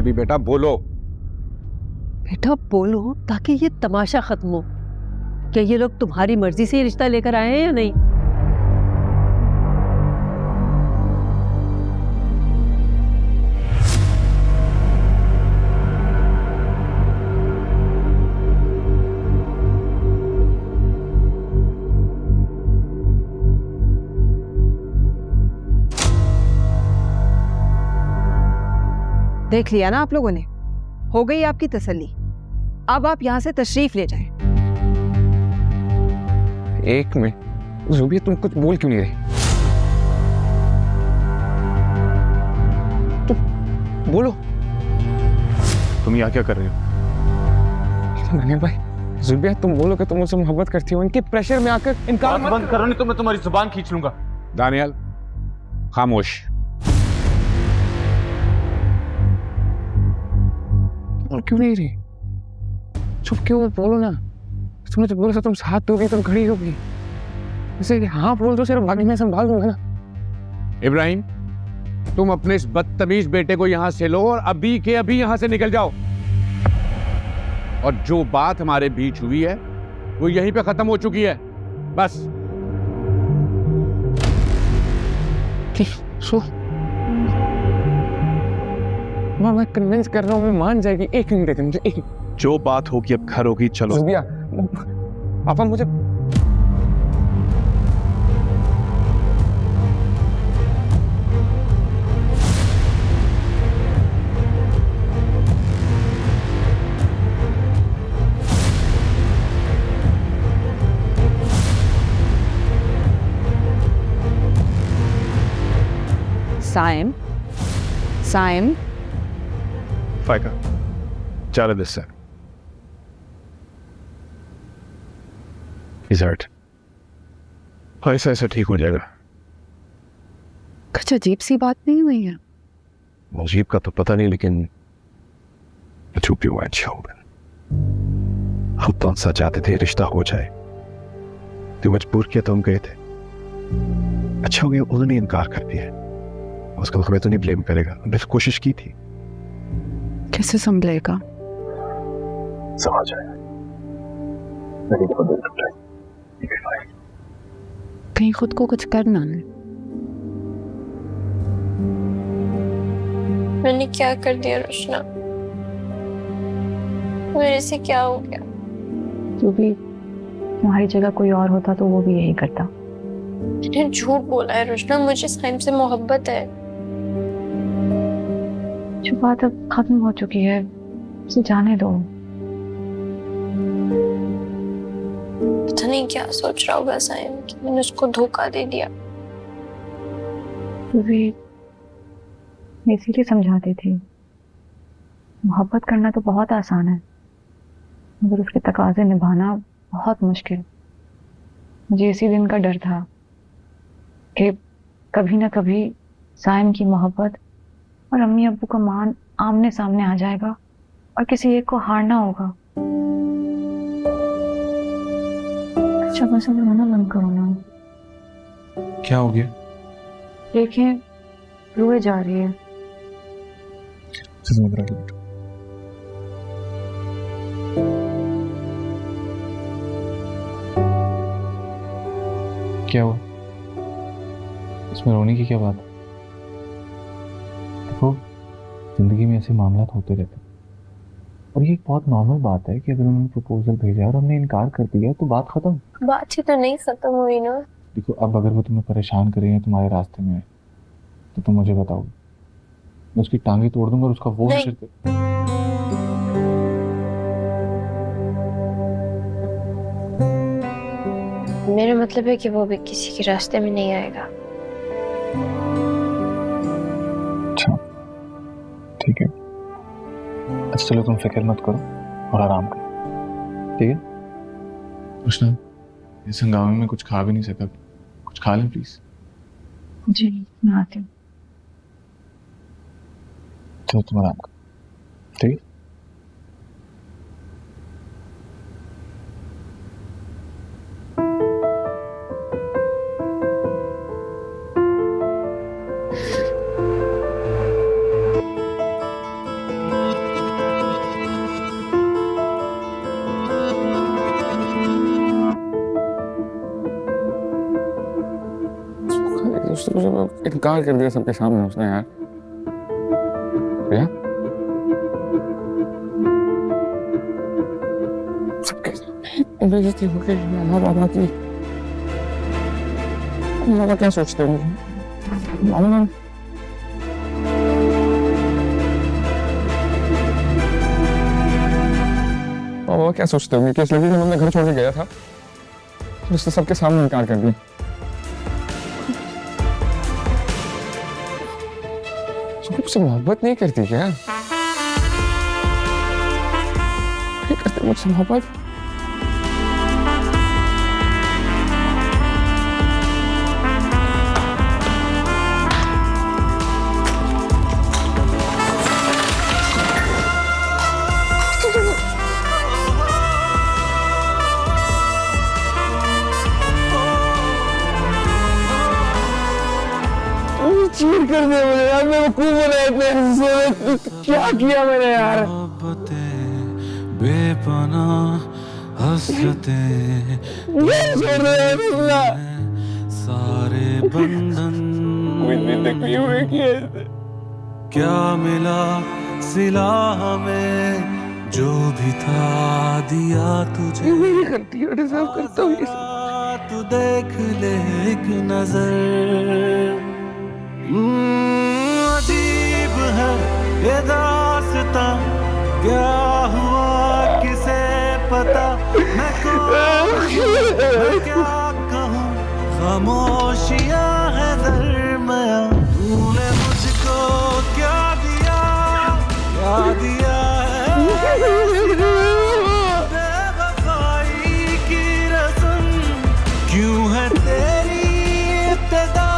से भी। बेटा बोलो। बेटा बोलो ताकि ये तमाशा खत्म हो। क्या ये लोग तुम्हारी मर्जी से ये रिश्ता लेकर आए हैं या नहीं? देख लिया ना आप लोगों ने, हो गई आपकी तसल्ली। अब आप यहाँ से तशरीफ ले जाएं। एक मिनट ज़ुबिया, तुम कुछ बोल क्यों नहीं रही? तुम बोलो। तुम यहाँ क्या कर रहे हो? दानियल भाई, ज़ुबिया तुम बोलो कि तुम मुझसे मोहब्बत करती हो। इनके प्रेशर में आकर इनकार मत बंद करो, नहीं तो मैं तुम्हारी जुबान खींच लूंगा। दानियल खामोश। तुम क्यों नहीं रही? चुप क्यों? बोलो ना। तुमने तो बोला था तुम साथ दोगी, तुम खड़ी होगी। इसे हाँ बोल दो, सिर्फ बाकी मैं संभाल लूंगा ना। इब्राहिम, तुम अपने इस बदतमीज बेटे को यहां से लो और अभी के अभी यहां से निकल जाओ। और जो बात हमारे बीच हुई है वो यहीं पे खत्म हो चुकी है, बस। सो मैं कन्विंस कर रहा हूँ, मैं मान जाएगी। एक मिनट मुझे, एक। जो बात होगी अब घर होगी, चलो। ज़ुबिया, पापा मुझे साइम, साइम, फाइका, चलो दिस से। He's hurt. ऐसा ऐसा ठीक हो जाएगा। कुछ अजीब सी बात नहीं हुई है? अजीब का तो पता नहीं, लेकिन चुप हुआ। अच्छा होगा। हम तो सच चाहते थे रिश्ता हो जाए, तो मजबूर किया तो हम गए थे। अच्छा हो गया उन्होंने इनकार कर दिया। उसका हमें तो नहीं ब्लेम करेगा, हमने कोशिश की थी। कैसे संभलेगा? समझ जाएगा। कहीं खुद को कुछ करना नहीं। मैंने क्या कर दिया रोशना? मेरे से क्या हो गया? तो भी तुम्हारी जगह कोई और होता तो वो भी यही करता। मैंने झूठ बोला है रोशना, मुझे साइम से मोहब्बत है। जो बात अब खत्म हो चुकी है उसे जाने दो। पता नहीं क्या सोच रहा होगा साइम कि मैंने उसको धोखा दे दिया। तो भी मैं इसीलिए समझाती थी, मोहब्बत करना तो बहुत आसान है मगर उसके तकाजे निभाना बहुत मुश्किल। मुझे इसी दिन का डर था कि कभी ना कभी साइम की मोहब्बत और अम्मी अब्बू का मान आमने सामने आ जाएगा और किसी एक को हारना होगा। अच्छा बस अब रोना बंद करो ना। क्या हो गया? देखें रोए जा रही है। क्या हुआ? इसमें रोने की क्या बात है? देखो, जिंदगी में ऐसे मामला होते रहते हैं और ये एक बहुत नॉर्मल बात है कि अगर उन्होंने प्रपोजल भेजा और हमने इनकार कर दिया तो बात खत्म। बात ही तो नहीं खत्म हुई ना। देखो, अब अगर वो तुम्हें परेशान कर रही है तुम्हारे रास्ते में तो तुम मुझे बताओ, मैं उसकी टांगे तोड़ दूंगा और उसका वो नहीं। मेरा मतलब है कि वो भी किसी के रास्ते में नहीं आएगा। अच्छा ठीक है, अच्छा चलो तुम फिक्र मत करो और आराम करो, ठीक है? कृष्णा, इस हंगामे में कुछ खा भी नहीं सकता, कुछ खा लें प्लीज। जी मैं आती हूँ। चलो तुम आराम करो, ठीक है? मुझे इनकार कर दिया सबके सामने उसने यार। प्रिया, सबके सामने बेइज्जती हो गई मामा बाबा की। मामा क्या सोचते होंगे? मामा पापा क्या सोचते होंगे कि इस लड़की को हमने घर छोड़ के गया था, उसने सबके सामने इनकार कर दिया। मुझसे मोहब्बत नहीं करती क्या? नहीं करते मुझसे मोहब्बत? चीट कर दिया मुझे यार, मैं वकूफ बनाया इतने हिस्से। क्या किया मैंने यार? बेपनाह हसरतें सारे बंधन क्या मिला सिला हमें जो भी था दिया तुझे। मेरी गलती है, डिजर्व करता हूँ ये सब। तू देख ले एक नजर। अजीब है ये दास्तां, क्या हुआ किसे पता। मैं क्या कहूँ, खामोशियाँ है दरमियाँ। तूने मुझको क्या दिया है बेवफाई की रस्म। क्यों है तेरी इब्तिदा।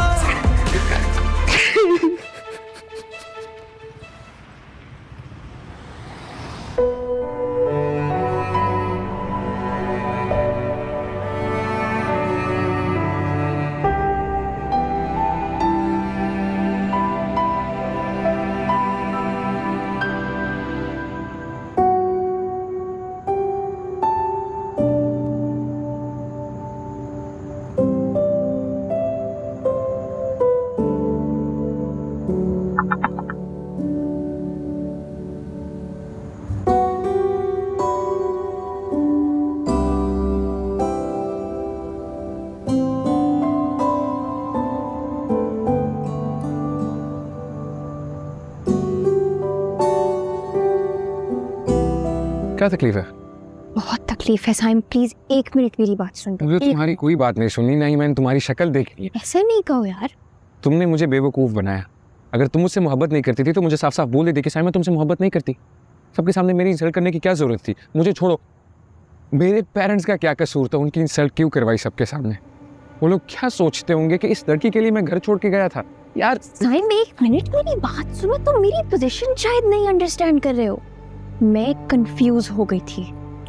क्या तकलीफ है? बहुत तकलीफ है साइम, प्लीज 1 मिनट मेरी बात सुन। मुझे तुम्हारी कोई बात नहीं सुननी, नहीं मैंने तुम्हारी शक्ल देखी है। ऐसा नहीं कहो यार। तुमने मुझे बेवकूफ बनाया। अगर तुम मुझसे मोहब्बत नहीं करती थी तो मुझे साफ साफ बोल देती कि साइम मैं तुमसे मोहब्बत नहीं करती। सबके सामने मेरी इंसल्ट करने की क्या जरूरत थी? मुझे छोड़ो, मेरे पेरेंट्स का क्या कसूर था? उनकी इंसल्ट क्यों करवाई सबके सामने? वो लोग क्या सोचते होंगे कि इस लड़की के लिए मैं घर छोड़ के गया था यार। साइम 1 मिनट मेरी बात सुनो। तुम मेरी पोजीशन शायद नहीं अंडरस्टैंड कर रहे हो। मैं कंफ्यूज हो गई थी।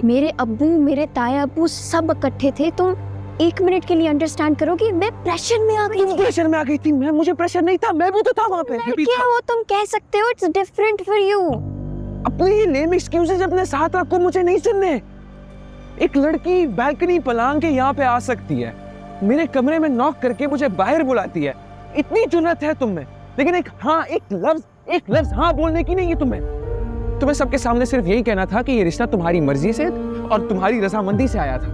मेरे अब्बू मेरे ताया अब्बू सब इकट्ठे थे। तुम 1 मिनट के लिए अंडरस्टैंड करोगे। मैं प्रेशर में आ गई थी। प्रेशर में आ गई थी? मैं मुझे प्रेशर नहीं था, मैं भी तो था वहाँ पे। क्या वो तुम कह सकते हो? It's different for you. अपने ये लेम एक्सक्यूजेज अपने साथ रखो, मुझे नहीं सुनने। एक लड़की बालकनी पलांग के यहाँ पे आ सकती है, मेरे कमरे में नॉक करके मुझे बाहर बुलाती है। इतनी जुर्रत है तुम में, लेकिन एक लफ्ज हाँ बोलने की नहीं है तुम्हें सबके सामने सिर्फ यही कहना था कि ये रिश्ता तुम्हारी मर्जी से और तुम्हारी रजामंदी से आया था।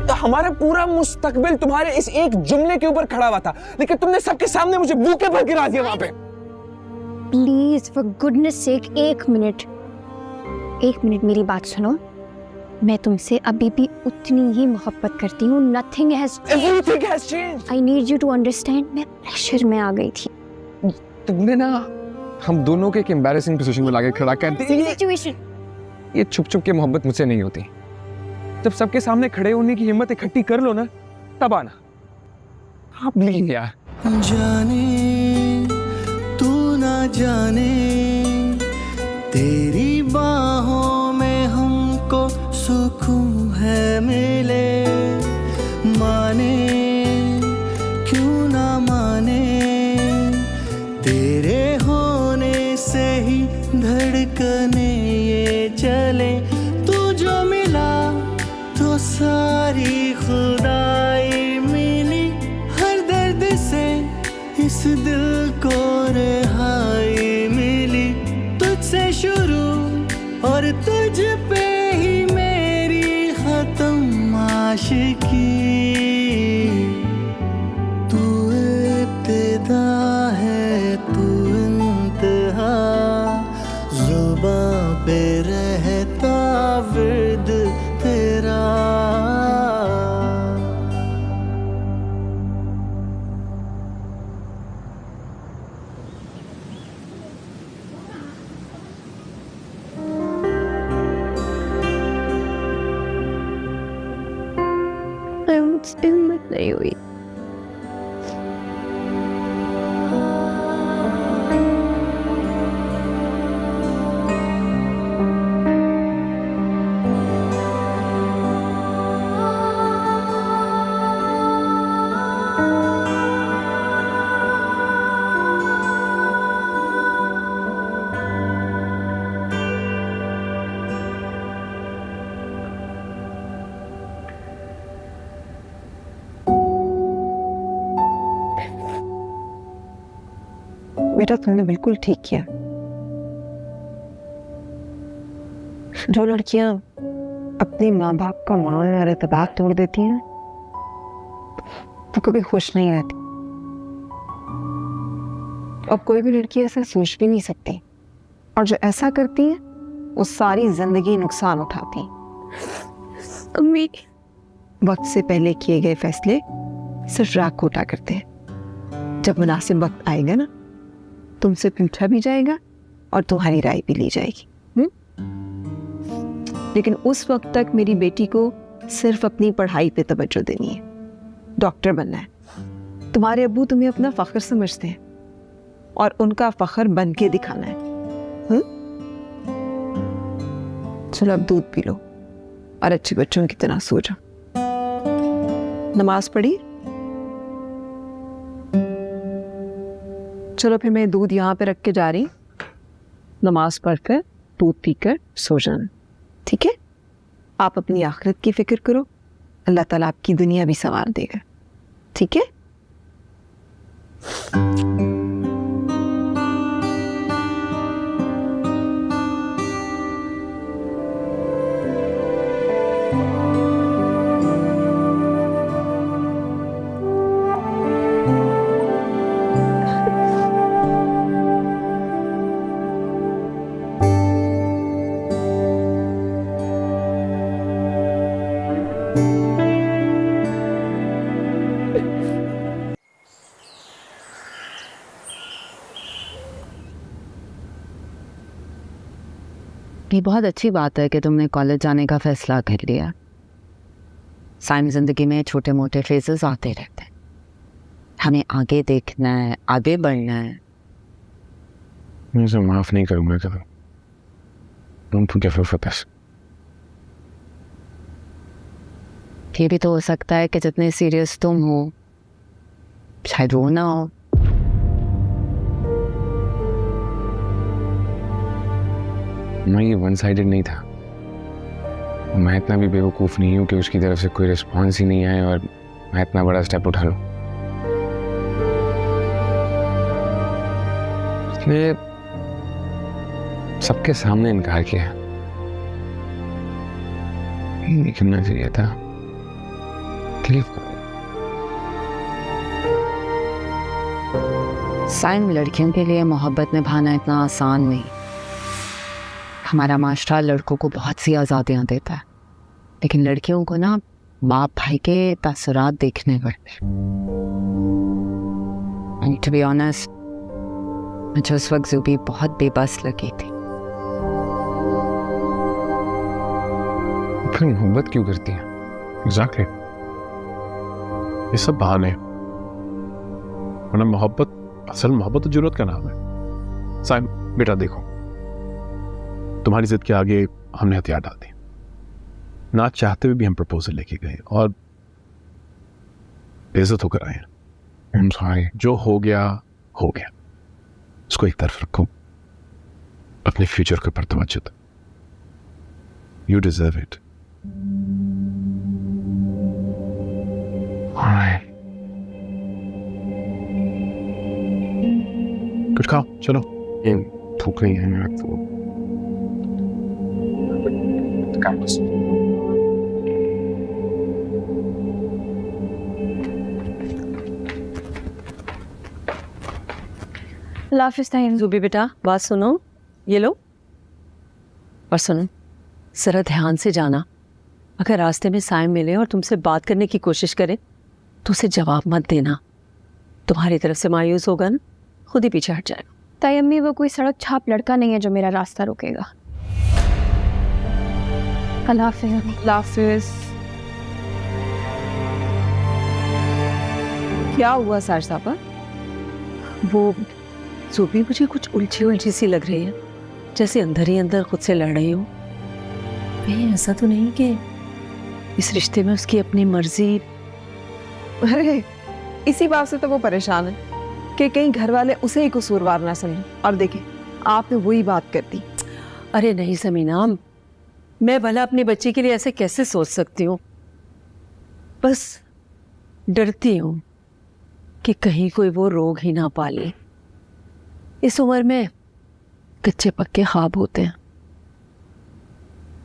तो हमारा पूरा मुस्तकबिल तुम्हारे इस एक जुमले के ऊपर खड़ा हुआ था, लेकिन तुमने सबके सामने मुझे भूखे भर गिरा दिया वहां पे। Please for goodness sake 1 minute मेरी बात सुनो। मैं तुमसे अभी भी उतनी ही मोहब्बत करती हूँ। Nothing has changed. I need you to understand. मैं प्रेशर में आ गई थी। तुमने ना हम दोनों के एक एम्बैरेसिंग पोजीशन में लाके खड़ा कर दिया। ये छुप छुप के मोहब्बत मुझसे नहीं होती। जब सबके सामने खड़े होने की हिम्मत इकट्ठी कर लो ना, तब आना। हाँ प्लीज यार। जाने तू ना जाने, तेरी बाहों में हमको सुकून है मिले। माने क्यों ना माने, तेरे होने से ही धड़कने ये चले। तू जो मिला तो सारी खुदाई मिली, हर दर्द से को रिहाई मिली, तुझसे शुरू और तुझ पे ही मेरी खत्म आशिकी। तू इब्तिदा है, तू इंतहा, जुबां पे रहता विर्द तेरा। मुझसे हिम्मत नहीं हुई। बेटा तुमने बिल्कुल ठीक किया। जो लड़कियां अपने माँ बाप का मान और एतबार तोड़ देती हैं तो कभी खुश नहीं रहती। अब कोई भी लड़की ऐसा सोच भी नहीं सकती, और जो ऐसा करती है वो सारी जिंदगी नुकसान उठाती हैं। अम्मी, वक्त से पहले किए गए फैसले सिर्फ राग खोटा करते हैं। जब मुनासिब वक्त आएगा ना, तुमसे पूछा भी जाएगा और तुम्हारी राय भी ली जाएगी। लेकिन उस वक्त तक मेरी बेटी को सिर्फ अपनी पढ़ाई पे तवज्जो देनी है, डॉक्टर बनना है। तुम्हारे अब्बू तुम्हें अपना फख्र समझते हैं और उनका फख्र बन के दिखाना है। चलो अब दूध पी लो और अच्छे बच्चों की तरह सो जाओ। नमाज पढ़ी? चलो फिर मैं दूध यहाँ पे रख के जा रही, नमाज पढ़कर दूध पीकर सो जाना, ठीक है? आप अपनी आखिरत की फिक्र करो, अल्लाह ताला आपकी दुनिया भी संवार देगा, ठीक है? ये बहुत अच्छी बात है कि तुमने कॉलेज जाने का फैसला कर लिया। साइंस जिंदगी में छोटे मोटे फेजेस आते रहते हैं, हमें आगे देखना है, आगे बढ़ना है। मैं उसे माफ नहीं करूंगा कभी। Don't forgive her for this. ये भी तो हो सकता है कि जितने सीरियस तुम हो शायद वो ना हो। मैं ये वन साइडेड नहीं था। मैं इतना भी बेवकूफ़ नहीं हूँ कि उसकी तरफ से कोई रिस्पॉन्स ही नहीं आए और मैं इतना बड़ा स्टेप उठा लूँ। उसने सबके सामने इनकार किया। नहीं करना चाहिए था। साइन लड़कियों के लिए मोहब्बत निभाना इतना आसान नहीं। हमारा माशरा लड़कों को बहुत सी आज़ादियाँ देता है, लेकिन लड़कियों को ना बाप भाई के तासुरात देखने पड़ते। टू बी ऑनेस्ट, मुझे उस वक्त ज़ुबी बहुत बेबस लगी थी। फिर मोहब्बत क्यों करती है? एग्जैक्टली, ये सब बहाने हैं। वरना मोहब्बत, असल मोहब्बत तो जरूरत का नाम है। साइम बेटा देखो, तुम्हारी जिद के आगे हमने हथियार डाल दिए। ना चाहते हुए भी हम प्रपोजल लेके गए और बेइज्जत होकर आए हैं। I'm sorry. जो हो गया हो गया, उसको एक तरफ रखो, अपने फ्यूचर के ऊपर तवज्जो दो। You deserve it. Alright. कुछ खाओ चलो। ये भूख नहीं है मेरा तो। लाफिज ताइन। जुबी बेटा बात सुनो, ये लो और सुनो, जरा ध्यान से जाना। अगर रास्ते में साइम मिले और तुमसे बात करने की कोशिश करे तो उसे जवाब मत देना। तुम्हारी तरफ से मायूस होगा ना, खुद ही पीछे हट जाएगा। ताई अम्मी, वो कोई सड़क छाप लड़का नहीं है जो मेरा रास्ता रोकेगा। अल्लाह हाफिज़। लाफिज। क्या हुआ सारसापा? वो जुबी मुझे कुछ उलझी उलझी सी लग रही है, जैसे अंदर ही अंदर खुद से लड़ रही हो। कहीं ऐसा तो नहीं कि इस रिश्ते में उसकी अपनी मर्जी? अरे इसी बात से तो वो परेशान है कि कहीं घर वाले उसे ही कसूरवार ना समझे। और देखिए आपने वही बात कर दी। अरे नहीं समीना, मैं भला अपनी बच्ची के लिए ऐसे कैसे सोच सकती हूँ? बस डरती हूँ कि कहीं कोई वो रोग ही ना पाले। इस उम्र में कच्चे पक्के ख्वाब होते हैं।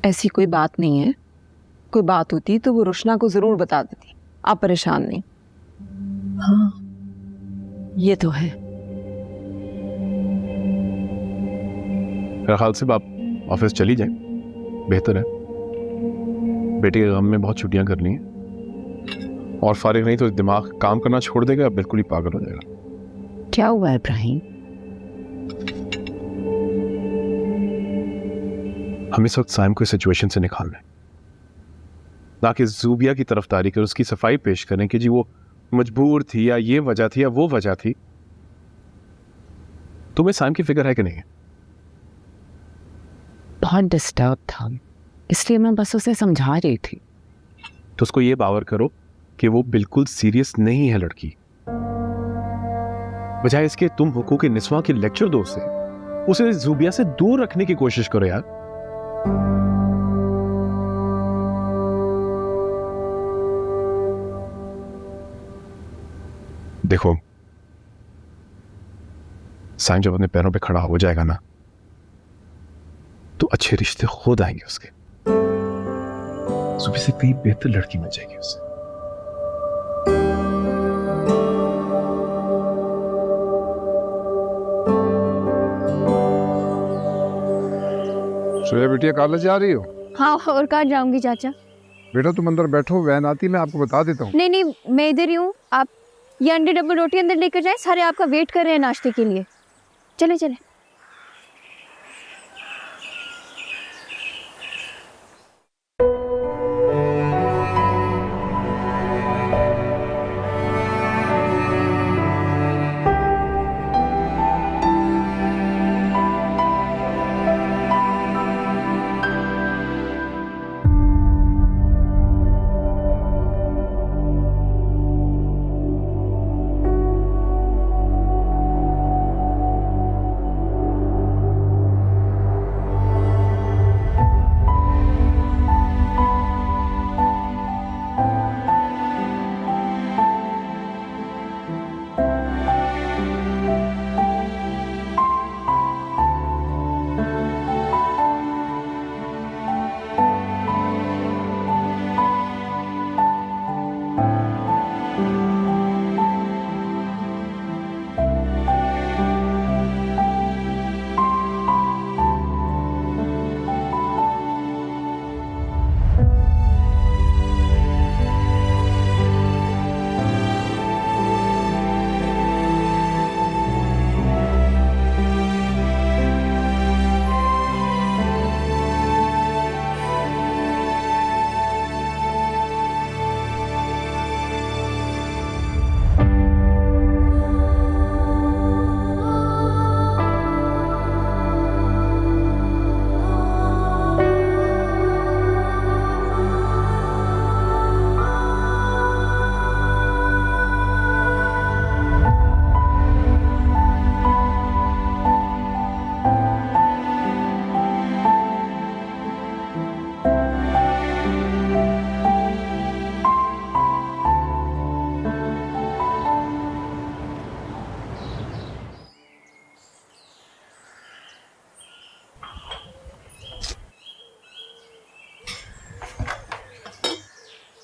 ऐसी कोई बात नहीं है, कोई बात होती तो वो रुशना को जरूर बता देती। आप परेशान नहीं। हाँ ये तो है। मेरे ख्याल से आप ऑफिस चली जाए, बेहतर है। बेटे के गम में बहुत छुट्टियां कर ली हैं और फारिग नहीं तो दिमाग काम करना छोड़ देगा, बिल्कुल ही पागल हो जाएगा। क्या हुआ इब्राहिम? हम इस वक्त साइम को इस सिचुएशन से निकालना है, ना कि जूबिया की तरफदारी कर उसकी सफाई पेश करें कि जी वो मजबूर थी या ये वजह थी या वो वजह थी। तुम्हें साइम की फिक्र है कि नहीं है? बहुत डिस्टर्ब था, इसलिए मैं बस उसे समझा रही थी। तो उसको ये बावर करो कि वो बिल्कुल सीरियस नहीं है लड़की। बजाय इसके तुम हुकूक निस्वा के लेक्चर दो उसे जूबिया से दूर रखने की कोशिश करो यार। देखो साइम जब अपने पैरों पे खड़ा हो जाएगा ना तो अच्छे रिश्ते खुद आएंगे उसके। सुबह से कई बेहतर लड़की मिल जाएगी उसे। सोया बिटिया कॉलेज जा रही हो? हाँ, और कहाँ जाऊंगी चाचा? बेटा तुम अंदर बैठो, वैन आती मैं आपको बता देता हूँ। नहीं नहीं, मैं इधर ही हूँ। आप ये अंडे डबल रोटी अंदर लेकर जाए, सारे आपका वेट कर रहे हैं नाश्ते के लिए। चले चले।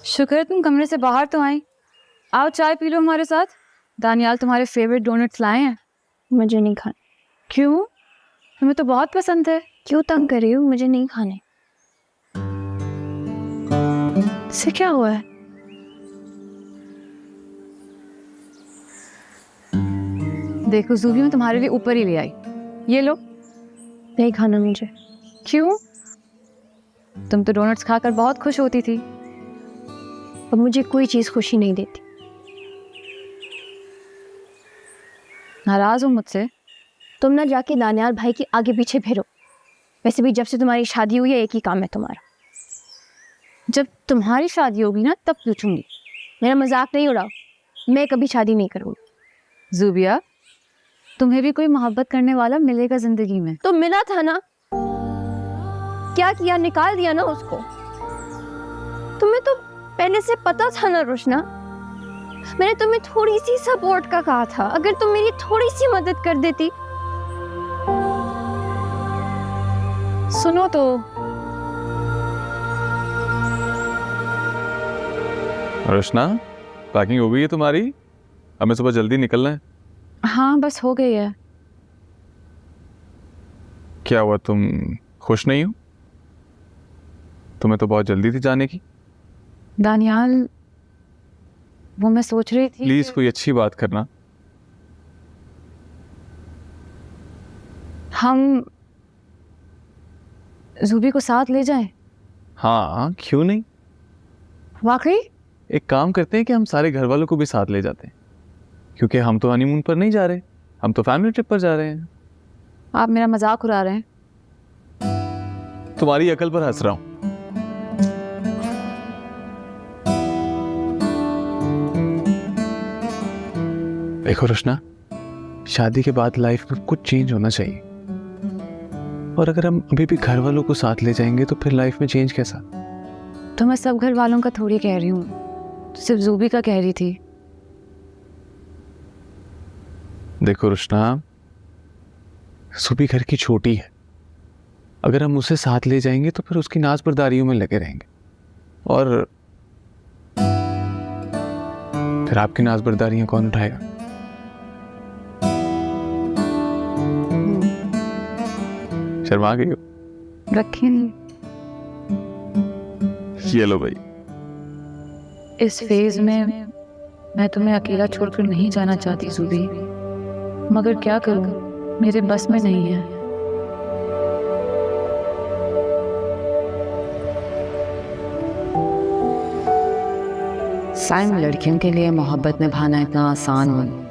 शुक्र है तुम कमरे से बाहर तो आई। आओ चाय पी लो हमारे साथ। दानियाल तुम्हारे फेवरेट डोनट्स लाए हैं। मुझे नहीं खाने। क्यों? तुम्हें तो बहुत पसंद है। क्यों तंग कर रही हो? मुझे नहीं खाने। इससे क्या हुआ है? देखो जूबी, मैं तुम्हारे लिए ऊपर ही ले आई। ये लो। नहीं खाना मुझे। क्यों? तुम तो डोनट्स खाकर बहुत खुश होती थी। अब मुझे कोई चीज़ खुशी नहीं देती। नाराज हो मुझसे? तुम ना जाके दानियाल भाई के आगे पीछे फिरो। वैसे भी जब से तुम्हारी शादी हुई है एक ही काम है तुम्हारा। जब तुम्हारी शादी होगी ना तब पूछूंगी। मेरा मजाक नहीं उड़ाओ, मैं कभी शादी नहीं करूँगी। जूबिया, तुम्हें भी कोई मोहब्बत करने वाला मिलेगा जिंदगी में। तो मिला था ना, क्या किया? निकाल दिया ना उसको। तुम्हें तो पहले से पता था ना रोशना। मैंने तुम्हें थोड़ी सी सपोर्ट का कहा था। अगर तुम मेरी थोड़ी सी मदद कर देती। सुनो तो, रोशना, पैकिंग हो गई है तुम्हारी? हमें सुबह जल्दी निकलना है। हाँ बस हो गई है। क्या हुआ, तुम खुश नहीं हो? तुम्हें तो बहुत जल्दी थी जाने की। दानियाल, वो मैं सोच रही थी प्लीज कोई अच्छी बात करना। हम जूबी को साथ ले जाएं। हाँ, क्यों नहीं। वाकई? एक काम करते हैं कि हम सारे घर वालों को भी साथ ले जाते हैं, क्योंकि हम तो हनीमून पर नहीं जा रहे, हम तो फैमिली ट्रिप पर जा रहे हैं। आप मेरा मजाक उड़ा रहे हैं। तुम्हारी अकल पर हंस रहा हूं। देखो रोशना, शादी के बाद लाइफ में कुछ चेंज होना चाहिए, और अगर हम अभी भी घर वालों को साथ ले जाएंगे तो फिर लाइफ में चेंज कैसा? तो मैं सब घर वालों का थोड़ी कह रही हूँ, सिर्फ जूबी का कह रही थी। देखो रोशना, सुबी घर की छोटी है। अगर हम उसे साथ ले जाएंगे तो फिर उसकी नाज बर्दारियों में लगे रहेंगे, और फिर आपकी नाज बर्दारियां कौन उठाएगा? शर्मा गई हो? रखें नहीं। ये लो भाई। इस फेज में मैं तुम्हें अकेला छोड़कर नहीं जाना चाहती जूबी, मगर क्या करूं, मेरे बस में नहीं है। साइम, लड़कियों के लिए मोहब्बत निभाना इतना आसान नहीं।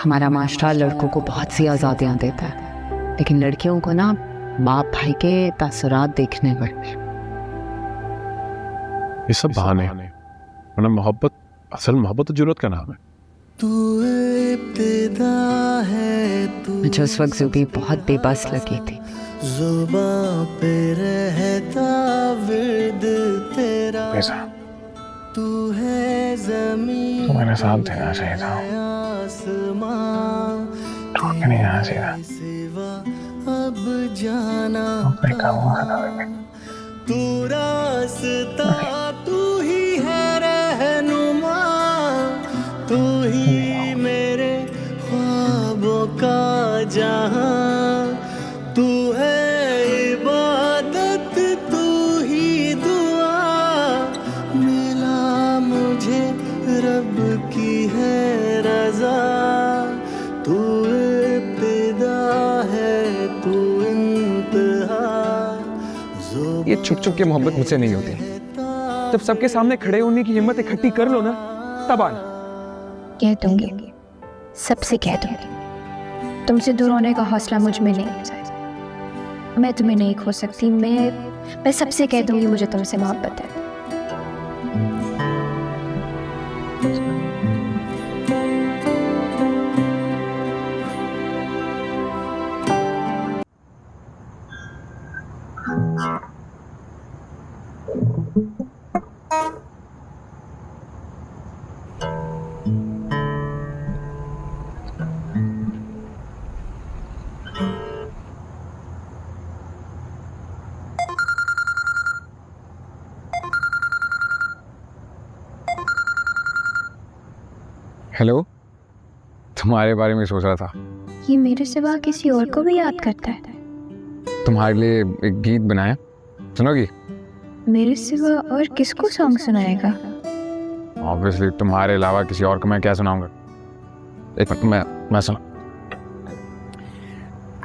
हमारा माशरा लड़कों को बहुत सी आज़ादियाँ देता है, लेकिन लड़कियों को ना बाप भाई के तासुरात देखने पड़ते। ये सब बहाने हैं, वरना मोहब्बत, असल मोहब्बत तो जरूरत का नाम है। मुझे उस वक्त जूबी बहुत बेबस लगी थी। जुबां पे रहता विद तेरा, तू है ज़मीन, तुम्हारे साथ देना चाहिए था, आसमां, छोड़ के नहीं जाना चाहिए था। सिवा अब जाना अपने कामों से लगे। तू रास्ता, तू ही है रहनुमा, तू ही मेरे ख्वाबों का जहां, तू है इबादत, तू ही दुआ, मिला मुझे रब की है रजा, तू इब्तिदा है, तू इंतहा। ये छुप छुप के मोहब्बत मुझसे नहीं होती। जब सबके सामने खड़े होने की हिम्मत इकट्ठी कर लो ना, तब आना। कह दूंगी, सबसे कह दूंगी। तुमसे दूर होने का हौसला मुझ में नहीं है। मैं तुम्हें नहीं खो सकती। मैं सबसे कह दूंगी मुझे तुमसे मोहब्बत है। हेलो, तुम्हारे बारे में सोच रहा था। ये मेरे सिवा किसी और को भी याद करता है? तुम्हारे लिए एक गीत बनाया, सुनोगी? मेरे सिवा और किसको सॉन्ग सुनाएगा? ऑब्वियसली तुम्हारे अलावा किसी और को मैं क्या सुनाऊंगा। एक मिनट, मैं सुना।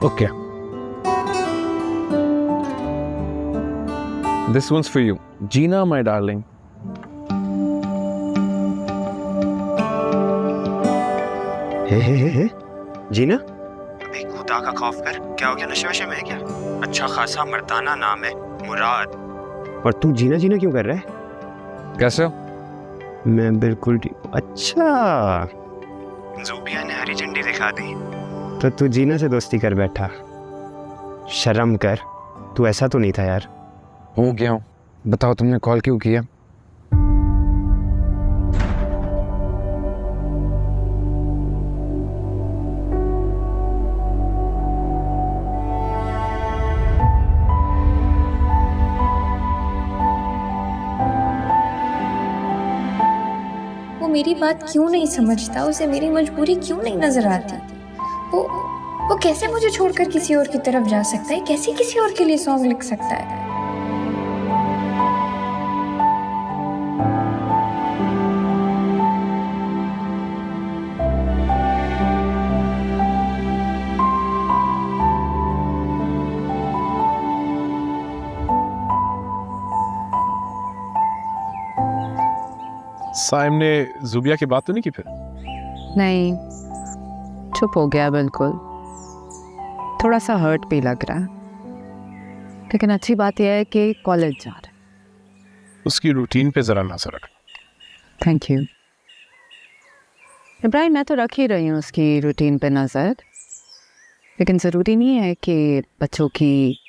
Okay, this one's for you, Jeena my darling. Hey Jeena, खुदा का खौफ कर, क्या हो गया? नशे वशे में है क्या? अच्छा खासा मर्दाना नाम है, मुराद। और तू जीना जीना क्यों कर रहा है? कैसे हो? मैं बिल्कुल ठीक। अच्छा, ज़ूबिया ने हरी झंडी दिखा दी तो तू जीना से दोस्ती कर बैठा। शर्म कर, तू ऐसा तो नहीं था यार। हो गया हूँ। बताओ तुमने कॉल क्यों किया? वो मेरी बात क्यों नहीं समझता? उसे मेरी मजबूरी क्यों नहीं नजर आती? वो कैसे मुझे छोड़कर किसी और की तरफ जा सकता है? कैसे किसी और के लिए सॉन्ग लिख सकता है? साइम ने जुबिया की बात तो नहीं की फिर? नहीं, चुप हो गया बिल्कुल। थोड़ा सा हर्ट भी लग रहा है, लेकिन अच्छी बात यह है कि कॉलेज जा रहा है। उसकी रूटीन पे जरा नजर रख। थैंक यू इब्राहिम, मैं तो रख ही रही हूँ उसकी रूटीन पे नज़र, लेकिन ज़रूरी नहीं है कि बच्चों की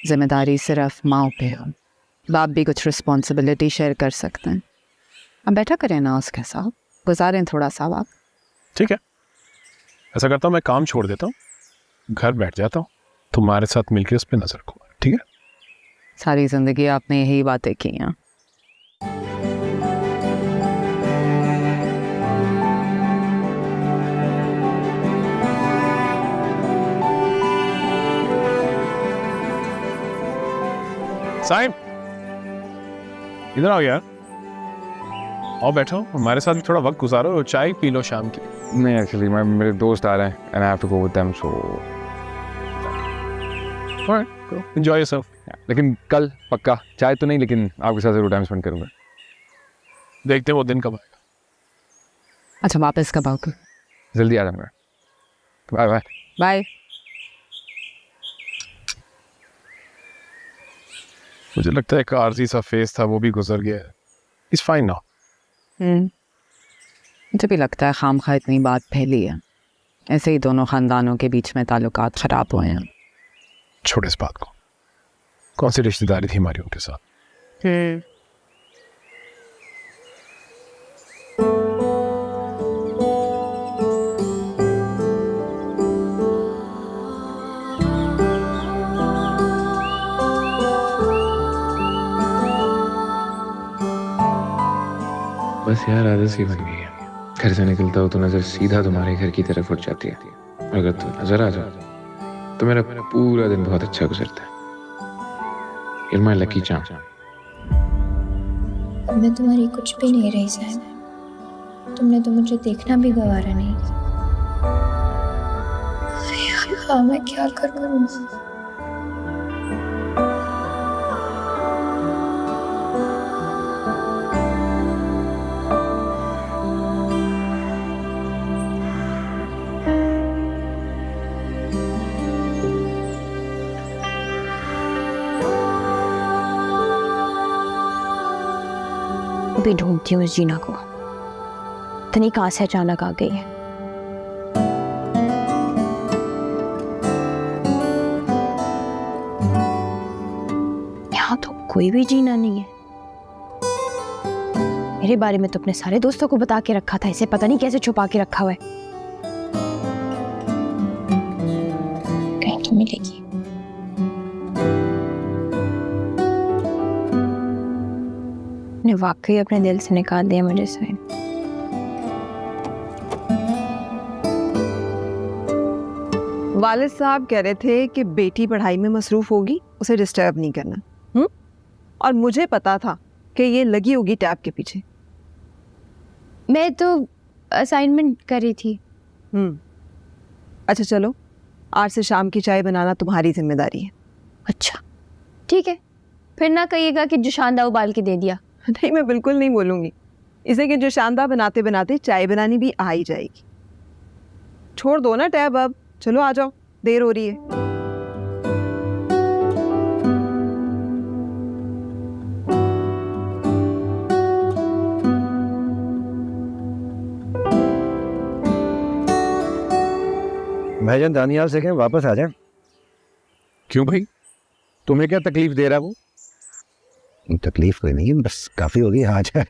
जिम्मेदारी सिर्फ माँ पे हो। बाप भी कुछ रिस्पॉन्सिबिलिटी शेयर कर सकते हैं। अब बैठा करें ना उसके साथ, गुजारें थोड़ा सा वक्त। ठीक है, ऐसा करता हूँ, मैं काम छोड़ देता हूँ, घर बैठ जाता हूँ, तुम्हारे साथ मिलकर उस पर नजर रखूँगा। ठीक है? सारी ज़िंदगी आपने यही बातें की हैं। साइम, इधर आओ यार। आओ बैठो, हमारे साथ भी थोड़ा वक्त गुजारो और चाय पी लो शाम की। नहीं, एक्चुअली मेरे दोस्त आ रहे हैं and I have to go with them, so enjoy yourself. लेकिन कल पक्का चाय तो नहीं, लेकिन आपके साथ जरूर टाइम स्पेंड करूंगा। देखते हैं वो दिन कब आएगा। अच्छा, वापस कब आओगे? जल्दी आ जाऊंगा। Bye bye. बाय। मुझे लगता है एक आरजी सा फेस था, वो भी गुजर गया है। It's fine now. मुझे भी लगता है खामखा इतनी बात फैली है, ऐसे ही दोनों खानदानों के बीच में ताल्लुकात खराब हुए हैं। छोड़ इस बात को, कौन सी रिश्तेदारी थी हमारी उनके साथ? बस यार, आदत सी बन गई है। घर से निकलता हो तो नजर सीधा तुम्हारे घर की तरफ उठ जाती है। अगर तू नजर आ जाए तो मेरा पूरा दिन बहुत अच्छा गुजरता है। You're my lucky charm. मैं तुम्हारी कुछ भी नहीं रही साहब। तुमने तो मुझे देखना भी गवारा नहीं। हाँ, मैं क्या करूँ? भी ढूंढती हूँ उस जीना को, तनी कहाँ से अचानक आ गई है। यहाँ तो कोई भी जीना नहीं है। मेरे बारे में तो अपने सारे दोस्तों को बता के रखा था, इसे पता नहीं कैसे छुपा के रखा हुआ है। कहीं तो मिलेगी। ने वाकई अपने दिल से निकाल दिया मुझे साइन। वालिद साहब कह रहे थे कि बेटी पढ़ाई में मसरूफ होगी, उसे डिस्टर्ब नहीं करना। और मुझे पता था कि ये लगी होगी टैब के पीछे। मैं तो असाइनमेंट कर रही थी। अच्छा चलो, आज से शाम की चाय बनाना तुम्हारी जिम्मेदारी है। अच्छा ठीक है, फिर ना कहिएगा कि जोशानदा उबाल के दे दिया। नहीं, मैं बिल्कुल नहीं बोलूंगी। इसे कि जोशानदा बनाते बनाते चाय बनानी भी आ ही जाएगी। छोड़ दो ना टैब अब, चलो आ जाओ, देर हो रही है। भाईजान दानियाल से कहें वापस आ जाए। क्यों भाई, तुम्हें क्या तकलीफ दे रहा है वो? तकलीफ कोई नहीं, बस काफी होगी, आ जाए।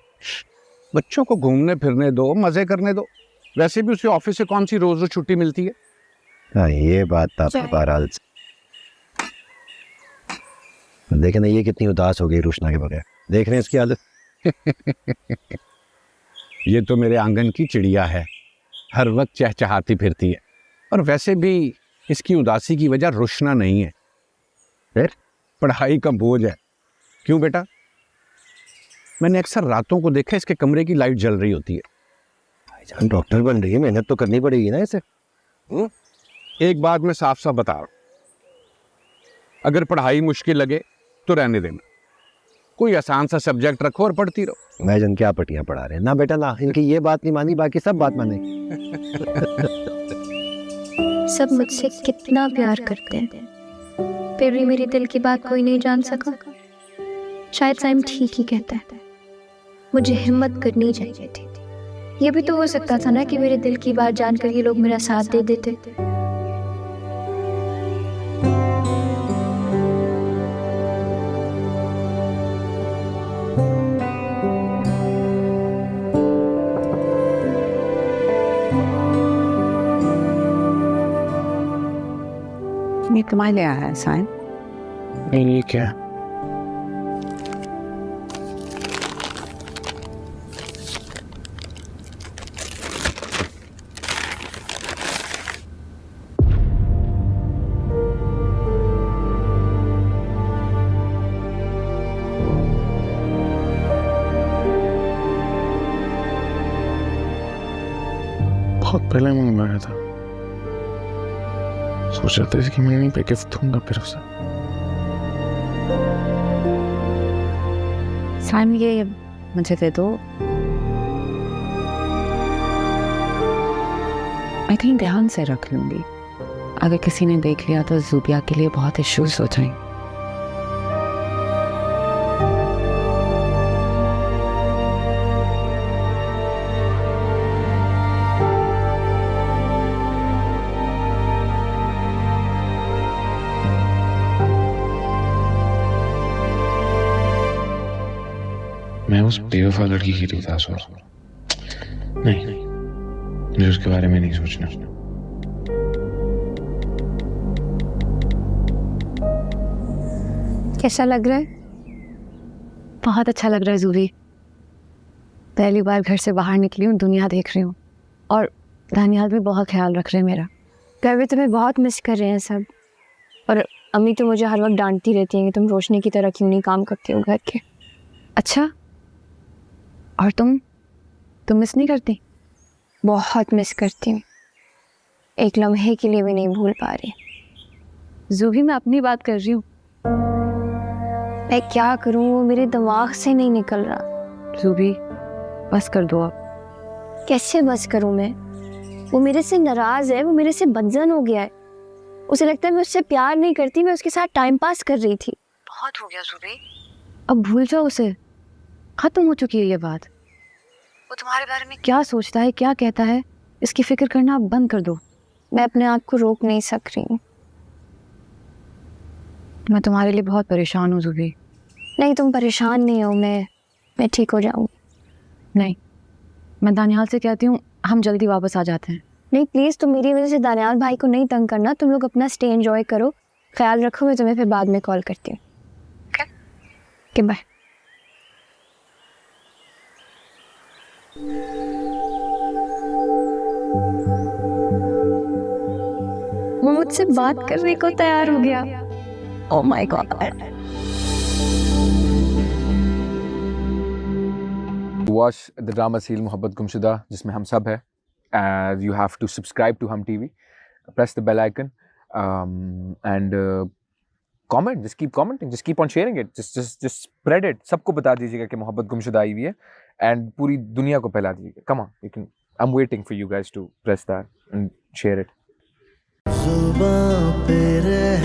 बच्चों को घूमने फिरने दो, मजे करने दो। वैसे भी उसे ऑफिस से कौन सी रोज रोज छुट्टी मिलती है। हाँ, ये बात आप बहरहाल देखे ना, ये कितनी उदास हो गई रोशना के बगैर। देख रहे हैं इसकी आदत। ये तो मेरे आंगन की चिड़िया है, हर वक्त चहचहाती फिरती है। और वैसे भी इसकी उदासी की वजह रोशना नहीं है, फिर पढ़ाई का बोझ है। क्यों बेटा? मैंने अक्सर रातों को देखा इसके कमरे की लाइट जल रही होती है। भाईजान डॉक्टर बन रही है, मेहनत तो करनी पड़ेगी ना इसे। एक बात मैं साफ साफ बता रहा हूं, अगर पढ़ाई मुश्किल लगे तो रहने देना, कोई आसान सा सब्जेक्ट रखो और पढ़ती रहो। भाईजान क्या पटियां पढ़ा रहे हैं ना बेटा ना, इनकी ये बात नहीं मानी, बाकी सब बात मानेगी। सब मुझसे कितना प्यार करते हैं, फिर भी मेरे दिल की बात कोई नहीं जान सका। शायद साइम ठीक ही कहता है, मुझे हिम्मत करनी चाहिए थी। ये भी तो हो सकता था ना कि मेरे दिल की बात जानकर ये लोग मेरा साथ दे देते। ये तुम्हारे लिए आया है साइन। ये क्या? बहुत पहले मंगवाया था, सोच रहा था कि मैं पे गिफ्ट दूंगा फिर उसे। साइन ये मुझे दे दो, मैं कहीं ध्यान से रख लूंगी। अगर किसी ने देख लिया तो ज़ूबिया के लिए बहुत इश्यूज हो जाएंगे। मैं उस बेवफा लड़की के लिए उदास हो रहा हूं। नहीं, मुझे उसके बारे में नहीं सोचना। कैसा लग रहा है? बहुत अच्छा लग रहा है ज़ूबी। पहली बार घर से बाहर निकली हूँ, दुनिया देख रही हूँ, और दानियाल भी बहुत ख्याल रख रहे हैं मेरा। घर में तुम्हें बहुत मिस कर रहे हैं सब, और अम्मी तो मुझे हर वक्त डांटती रहती हैं कि तुम रोशनी की तरह क्यों नहीं काम करती हो घर के। अच्छा, और तुम मिस नहीं करती? बहुत मिस करती हूँ, एक लम्हे के लिए भी नहीं भूल पा रही। ज़ूबी मैं अपनी बात कर रही हूँ। मैं क्या करूँ, वो मेरे दिमाग से नहीं निकल रहा। ज़ूबी बस कर दो अब। कैसे बस करूँ मैं? वो मेरे से नाराज है, वो मेरे से बदजन हो गया है। उसे लगता है मैं उससे प्यार नहीं करती, मैं उसके साथ टाइम पास कर रही थी। बहुत हो गया ज़ूबी, अब भूल जाओ उसे, खत्म हो चुकी है ये बात। वो तुम्हारे बारे में क्या सोचता है, क्या कहता है, इसकी फिक्र करना अब बंद कर दो। मैं अपने आप को रोक नहीं सक रही हूँ। मैं तुम्हारे लिए बहुत परेशान हूँ ज़ूबी। नहीं, तुम परेशान नहीं हो, मैं ठीक हो जाऊँगी। नहीं, मैं दानियाल से कहती हूँ हम जल्दी वापस आ जाते हैं। नहीं प्लीज़, तुम मेरी वजह से दानियाल भाई को नहीं तंग करना। तुम लोग अपना स्टे एंजॉय करो, ख्याल रखो। मैं तुम्हें फिर बाद में कॉल करती हूँ। Okay bye. मोमो मुझसे बात करने को तैयार हो गया। Oh my God. Watch the drama serial Mohabbat Gumshuda, जिसमें हम सब है। You have to subscribe to Hum TV, press the bell icon and comment, just keep commenting, just keep on sharing it, just spread it. सबको बता दीजिएगा कि मोहब्बत गुमशुदा आई हुई है एंड पूरी दुनिया को फैला दीजिएगा। Come on, you can, I am waiting for you guys to press that and share it. जुबां पे रह